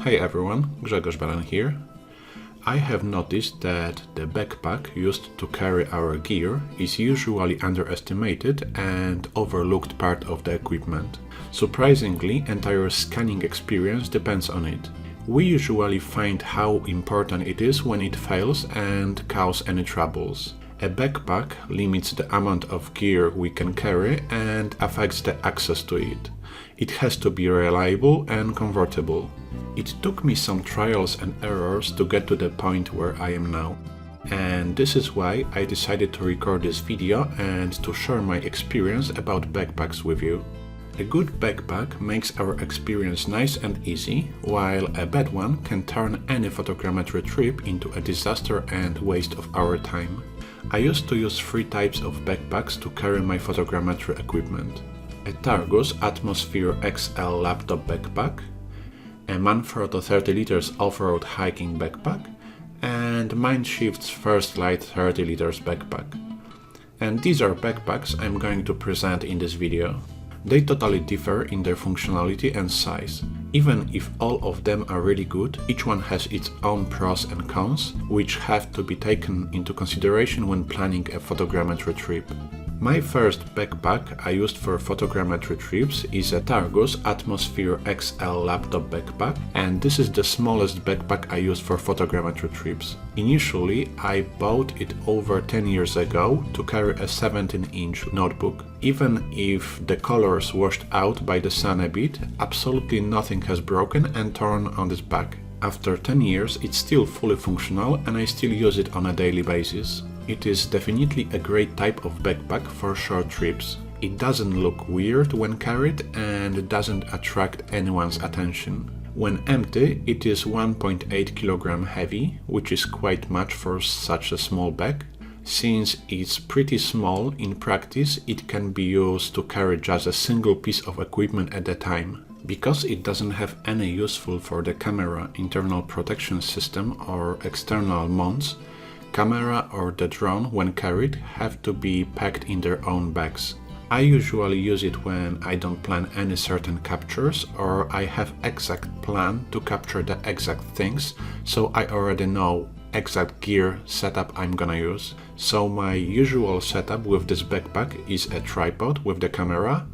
Hey everyone, Grzegorz Baran here. I have noticed that the backpack used to carry our gear is usually underestimated and overlooked part of the equipment. Surprisingly, entire scanning experience depends on it. We usually find how important it is when it fails and causes any troubles. A backpack limits the amount of gear we can carry and affects the access to it. It has to be reliable and comfortable. It took me some trials and errors to get to the point where I am now. And this is why I decided to record this video and to share my experience about backpacks with you. A good backpack makes our experience nice and easy, while a bad one can turn any photogrammetry trip into a disaster and waste of our time. I used to use three types of backpacks to carry my photogrammetry equipment. A Targus Atmosphere XL Laptop backpack, a Manfrotto 30 liters off-road hiking backpack, and MindShift's FirstLight 30 liters backpack. And these are backpacks I'm going to present in this video. They totally differ in their functionality and size. Even if all of them are really good, each one has its own pros and cons, which have to be taken into consideration when planning a photogrammetry trip. My first backpack I used for photogrammetry trips is a Targus Atmosphere XL Laptop backpack, and this is the smallest backpack I use for photogrammetry trips. Initially, I bought it over 10 years ago to carry a 17-inch notebook. Even if the colors washed out by the sun a bit, absolutely nothing has broken and torn on this bag. After 10 years, it's still fully functional and I still use it on a daily basis. It is definitely a great type of backpack for short trips. It doesn't look weird when carried and doesn't attract anyone's attention. When empty, it is 1.8 kg heavy, which is quite much for such a small bag. Since it's pretty small, in practice it can be used to carry just a single piece of equipment at a time. Because it doesn't have any useful for the camera internal protection system or external mounts, camera or the drone, when carried, have to be packed in their own bags. I usually use it when I don't plan any certain captures or I have exact plan to capture the exact things, so I already know exact gear setup I'm gonna use. So my usual setup with this backpack is a tripod with the camera.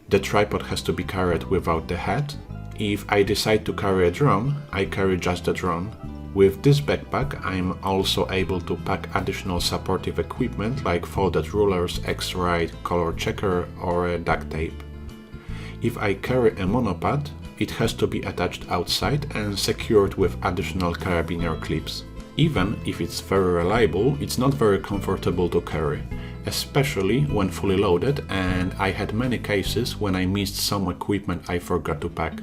The tripod has to be carried without the head. If I decide to carry a drone, I carry just the drone. With this backpack, I'm also able to pack additional supportive equipment like folded rulers, X-ray, color checker or a duct tape. If I carry a monopod, it has to be attached outside and secured with additional Carabiner Clips. Even if it's very reliable, it's not very comfortable to carry, especially when fully loaded, and I had many cases when I missed some equipment I forgot to pack.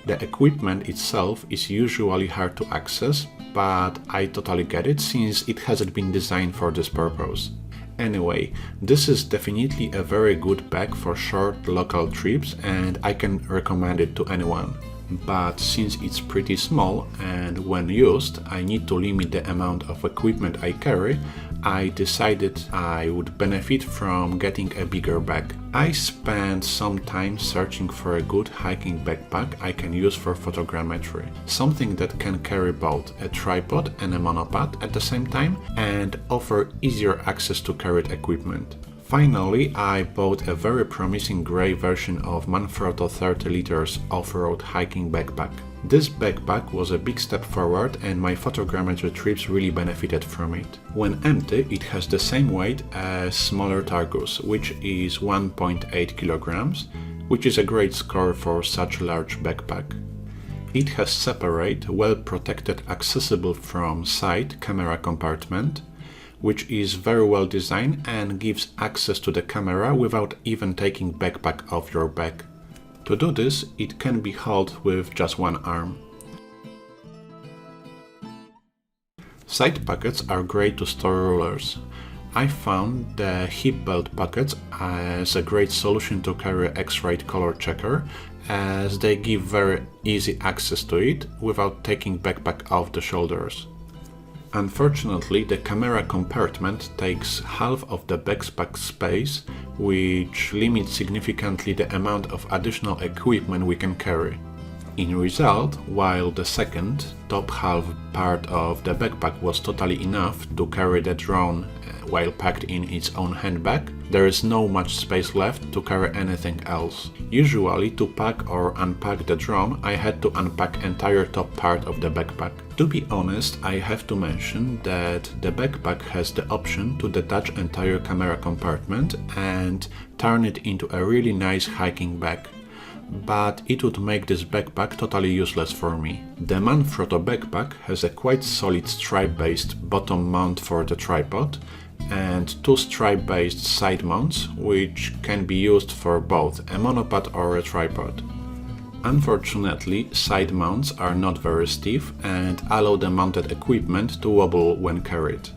The equipment itself is usually hard to access, but I totally get it since it hasn't been designed for this purpose. Anyway, this is definitely a very good bag for short local trips and I can recommend it to anyone. But since it's pretty small and when used I need to limit the amount of equipment I carry, I decided I would benefit from getting a bigger bag. I spent some time searching for a good hiking backpack I can use for photogrammetry. Something that can carry both a tripod and a monopod at the same time and offer easier access to carried equipment. Finally, I bought a very promising grey version of Manfrotto 30 liters off-road hiking backpack. This backpack was a big step forward and my photogrammetry trips really benefited from it. When empty, it has the same weight as smaller Targus, which is 1.8 kg, which is a great score for such a large backpack. It has separate, well-protected, accessible from side camera compartment, which is very well designed and gives access to the camera without even taking backpack off your back. To do this, it can be held with just one arm. Side pockets are great to store rulers. I found the hip belt pockets as a great solution to carry X-ray color checker, as they give very easy access to it without taking backpack off the shoulders. Unfortunately, the camera compartment takes half of the backpack space, which limits significantly the amount of additional equipment we can carry. In result, while the second, top half part of the backpack was totally enough to carry the drone while packed in its own handbag, there is no much space left to carry anything else. Usually, to pack or unpack the drone, I had to unpack entire top part of the backpack. To be honest, I have to mention that the backpack has the option to detach entire camera compartment and turn it into a really nice hiking bag. But it would make this backpack totally useless for me. The Manfrotto Backpack has a quite solid stripe-based bottom mount for the tripod and two stripe-based side mounts, which can be used for both a monopod or a tripod. Unfortunately, side mounts are not very stiff and allow the mounted equipment to wobble when carried.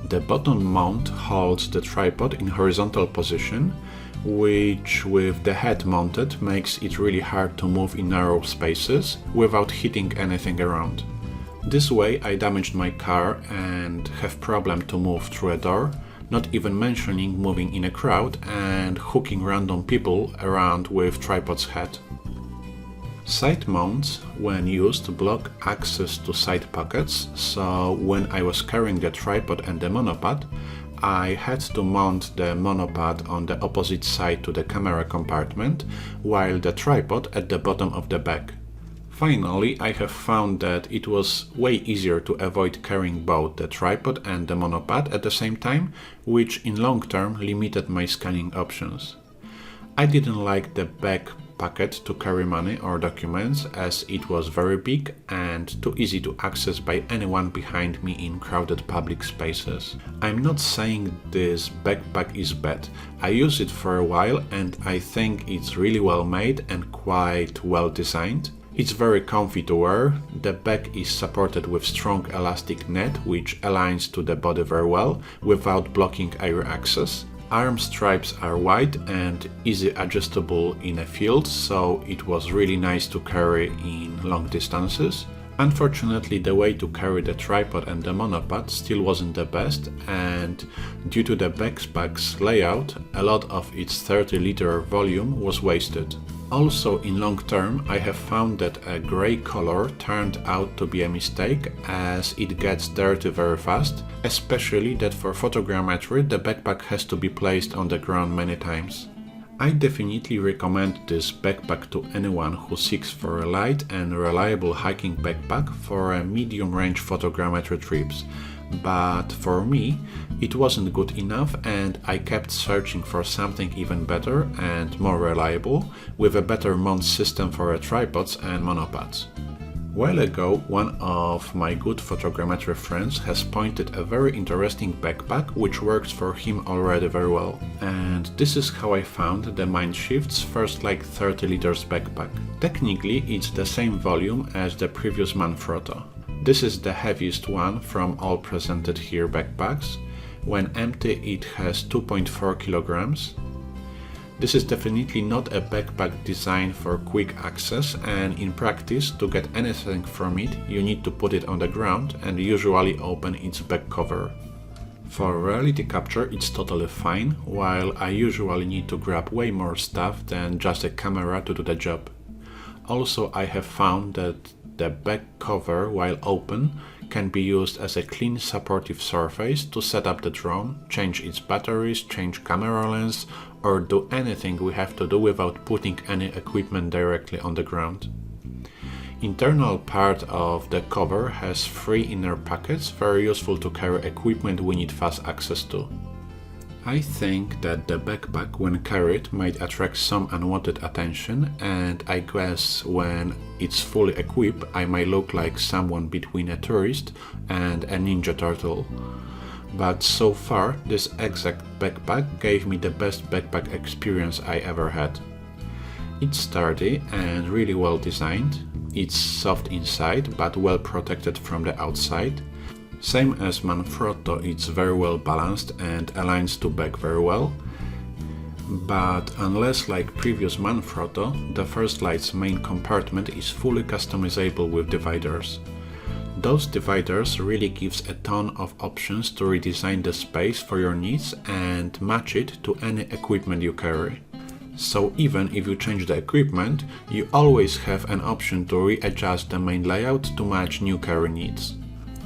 The bottom mount holds the tripod in horizontal position, which with the head mounted makes it really hard to move in narrow spaces without hitting anything around. This way I damaged my car and have problem to move through a door, not even mentioning moving in a crowd and hooking random people around with tripod's head. Side mounts, when used, block access to side pockets, so when I was carrying the tripod and the monopod, I had to mount the monopod on the opposite side to the camera compartment, while the tripod at the bottom of the bag. Finally, I have found that it was way easier to avoid carrying both the tripod and the monopod at the same time, which in long term limited my scanning options. I didn't like the bag packet to carry money or documents, as it was very big and too easy to access by anyone behind me in crowded public spaces. I'm not saying this backpack is bad. I used it for a while and I think it's really well made and quite well designed. It's very comfy to wear. The bag is supported with strong elastic net which aligns to the body very well without blocking air access. Arm stripes are wide and easy adjustable in a field, so it was really nice to carry in long distances. Unfortunately, the way to carry the tripod and the monopod still wasn't the best, and due to the backpack's layout, a lot of its 30-liter volume was wasted. Also, in long term, I have found that a grey color turned out to be a mistake, as it gets dirty very fast, especially that for photogrammetry the backpack has to be placed on the ground many times. I definitely recommend this backpack to anyone who seeks for a light and reliable hiking backpack for a medium-range photogrammetry trips. But for me, it wasn't good enough and I kept searching for something even better and more reliable, with a better mount system for tripods and monopods. A while ago, one of my good photogrammetry friends has pointed a very interesting backpack which works for him already very well. And this is how I found the MindShift's FirstLight 30 liters backpack. Technically, it's the same volume as the previous Manfrotto. This is the heaviest one from all presented here backpacks. When empty, it has 2.4 kilograms. This is definitely not a backpack designed for quick access, and in practice, to get anything from it, you need to put it on the ground and usually open its back cover. For reality capture, it's totally fine, while I usually need to grab way more stuff than just a camera to do the job. Also, I have found that the back cover, while open, can be used as a clean supportive surface to set up the drone, change its batteries, change camera lens, or do anything we have to do without putting any equipment directly on the ground. Internal part of the cover has 3 inner pockets, very useful to carry equipment we need fast access to. I think that the backpack, when carried, might attract some unwanted attention, and I guess when it's fully equipped I might look like someone between a tourist and a ninja turtle. But so far, this exact backpack gave me the best backpack experience I ever had. It's sturdy and really well designed. It's soft inside but well protected from the outside. Same as Manfrotto, it's very well balanced and aligns to bag very well. But unless like previous Manfrotto, the FirstLight's main compartment is fully customizable with dividers. Those dividers really gives a ton of options to redesign the space for your needs and match it to any equipment you carry. So even if you change the equipment, you always have an option to readjust the main layout to match new carry needs.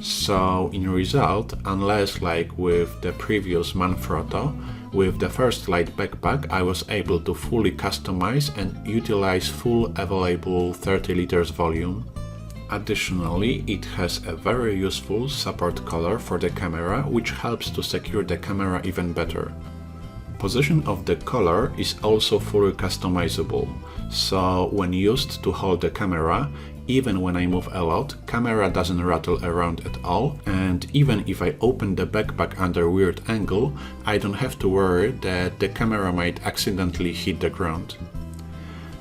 So in result, unless like with the previous Manfrotto, with the FirstLight backpack I was able to fully customize and utilize full available 30 liters volume. Additionally, it has a very useful support collar for the camera, which helps to secure the camera even better. Position of the collar is also fully customizable, so when used to hold the camera, even when I move a lot, camera doesn't rattle around at all, and even if I open the backpack under weird angle, I don't have to worry that the camera might accidentally hit the ground.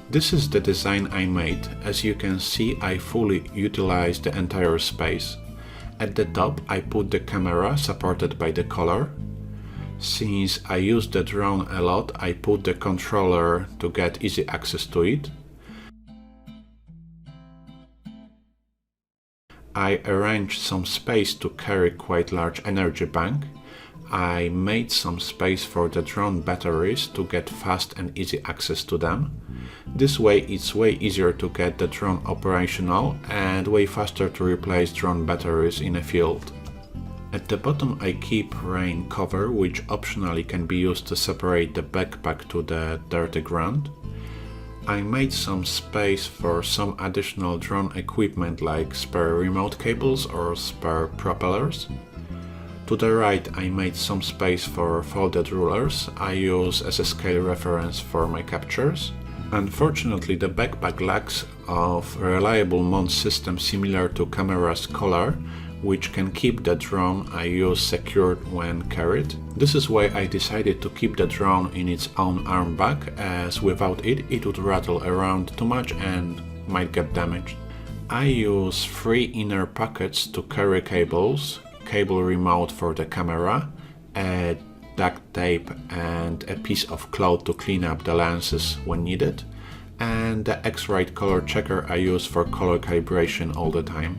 This is the design I made. As you can see, I fully utilized the entire space. At the top I put the camera supported by the collar. Since I use the drone a lot, I put the controller to get easy access to it. I arranged some space to carry quite large energy bank. I made some space for the drone batteries to get fast and easy access to them. This way it's way easier to get the drone operational and way faster to replace drone batteries in a field. At the bottom I keep rain cover, which optionally can be used to separate the backpack to the dirty ground. I made some space for some additional drone equipment like spare remote cables or spare propellers. To the right I made some space for folded rulers I use as a scale reference for my captures. Unfortunately, the backpack lacks of a reliable mount system similar to camera's collar, which can keep the drone I use secured when carried. This is why I decided to keep the drone in its own arm bag, as without it, it would rattle around too much and might get damaged. I use 3 inner pockets to carry cables, cable remote for the camera, a duct tape and a piece of cloth to clean up the lenses when needed, and the X-Rite color checker I use for color calibration all the time.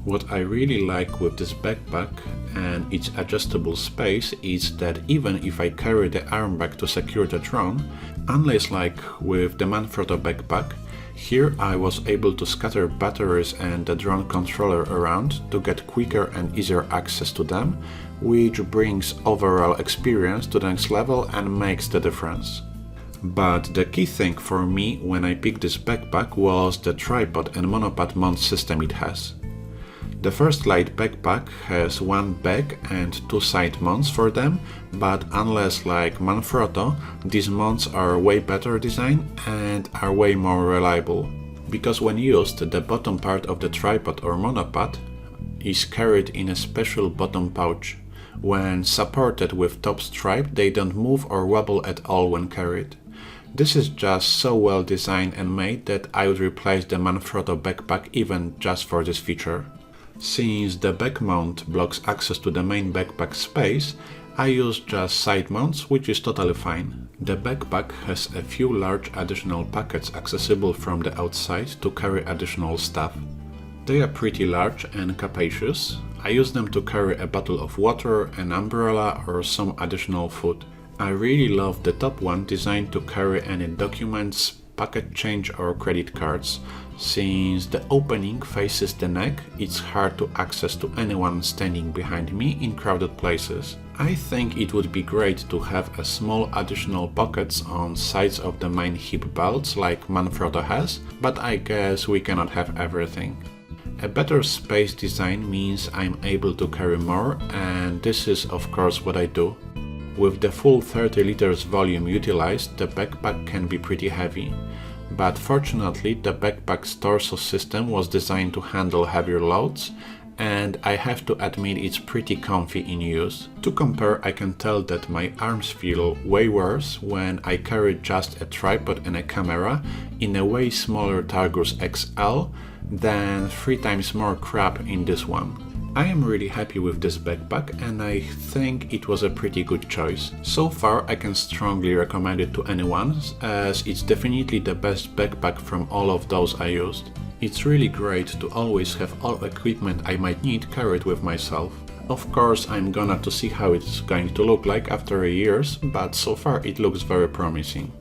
What I really like with this backpack and its adjustable space is that even if I carry the arm bag to secure the drone, unless like with the Manfrotto Backpack, here I was able to scatter batteries and the drone controller around to get quicker and easier access to them, which brings overall experience to the next level and makes the difference. But the key thing for me when I picked this backpack was the tripod and monopod mount system it has. The FirstLight backpack has one back and 2 side mounts for them, but unless like Manfrotto, these mounts are way better designed and are way more reliable. Because when used, the bottom part of the tripod or monopod is carried in a special bottom pouch. When supported with top strap, they don't move or wobble at all when carried. This is just so well designed and made that I would replace the Manfrotto backpack even just for this feature. Since the back mount blocks access to the main backpack space, I use just side mounts, which is totally fine. The backpack has a few large additional pockets accessible from the outside to carry additional stuff. They are pretty large and capacious. I use them to carry a bottle of water, an umbrella or some additional food. I really love the top one, designed to carry any documents, pocket change or credit cards. Since the opening faces the neck, it's hard to access to anyone standing behind me in crowded places. I think it would be great to have a small additional pockets on sides of the main hip belts like Manfrotto has, but I guess we cannot have everything. A better space design means I'm able to carry more, and this is of course what I do. With the full 30 liters volume utilized, the backpack can be pretty heavy. But fortunately, the backpack's torso system was designed to handle heavier loads, and I have to admit it's pretty comfy in use. To compare, I can tell that my arms feel way worse when I carry just a tripod and a camera in a way smaller Targus XL than 3 times more crap in this one. I am really happy with this backpack and I think it was a pretty good choice. So far I can strongly recommend it to anyone, as it's definitely the best backpack from all of those I used. It's really great to always have all equipment I might need carried with myself. Of course I'm gonna to see how it's going to look like after years, but so far it looks very promising.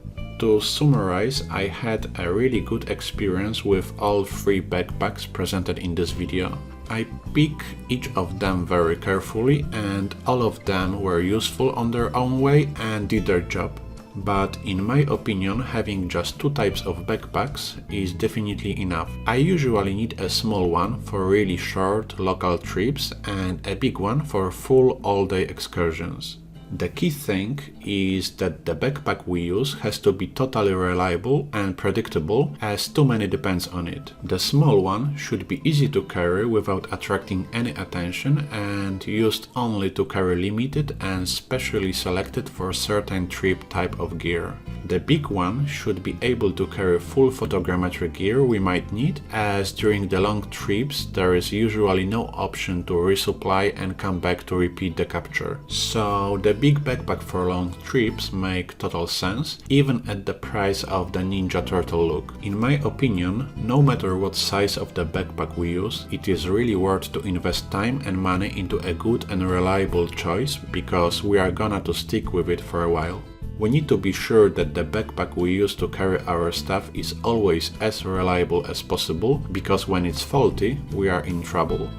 To summarize, I had a really good experience with all 3 backpacks presented in this video. I picked each of them very carefully and all of them were useful on their own way and did their job. But in my opinion, having just 2 types of backpacks is definitely enough. I usually need a small one for really short local trips and a big one for full all-day excursions. The key thing is that the backpack we use has to be totally reliable and predictable, as too many depends on it. The small one should be easy to carry without attracting any attention and used only to carry limited and specially selected for certain trip type of gear. The big one should be able to carry full photogrammetry gear we might need, as during the long trips there is usually no option to resupply and come back to repeat the capture. So the big backpack for long trips make total sense, even at the price of the Ninja Turtle look. In my opinion, no matter what size of the backpack we use, it is really worth to invest time and money into a good and reliable choice, because we are gonna to stick with it for a while. We need to be sure that the backpack we use to carry our stuff is always as reliable as possible, because when it's faulty, we are in trouble.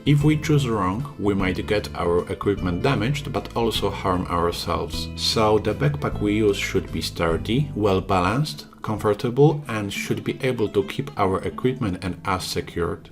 If we choose wrong, we might get our equipment damaged but also harm ourselves. So the backpack we use should be sturdy, well balanced, comfortable and should be able to keep our equipment and us secured.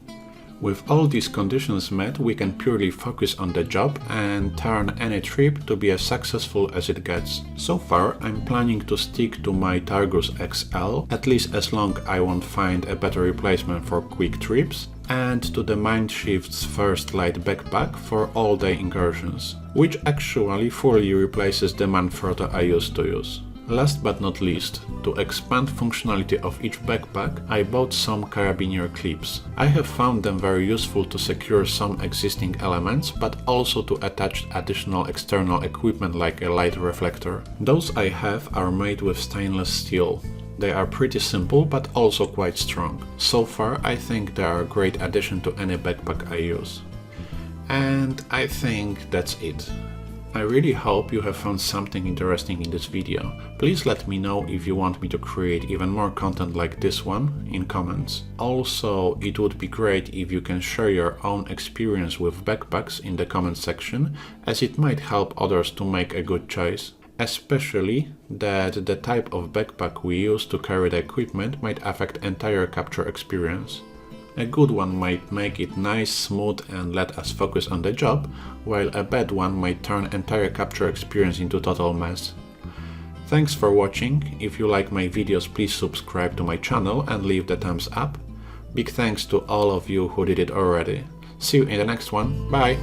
With all these conditions met, we can purely focus on the job and turn any trip to be as successful as it gets. So far, I'm planning to stick to my Targus XL, at least as long I won't find a better replacement for quick trips, and to the MindShift FirstLight backpack for all-day incursions, which actually fully replaces the Manfrotto I used to use. Last but not least, to expand functionality of each backpack, I bought some Carabiner Clips. I have found them very useful to secure some existing elements, but also to attach additional external equipment like a light reflector. Those I have are made with stainless steel. They are pretty simple but also quite strong. So far, I think they are a great addition to any backpack I use. And I think that's it. I really hope you have found something interesting in this video. Please let me know if you want me to create even more content like this one in comments. Also, it would be great if you can share your own experience with backpacks in the comment section, as it might help others to make a good choice. Especially that the type of backpack we use to carry the equipment might affect entire capture experience. A good one might make it nice, smooth and let us focus on the job, while a bad one might turn entire capture experience into total mess. Thanks for watching. If you like my videos, please subscribe to my channel and leave the thumbs up. Big thanks to all of you who did it already. See you in the next one. Bye!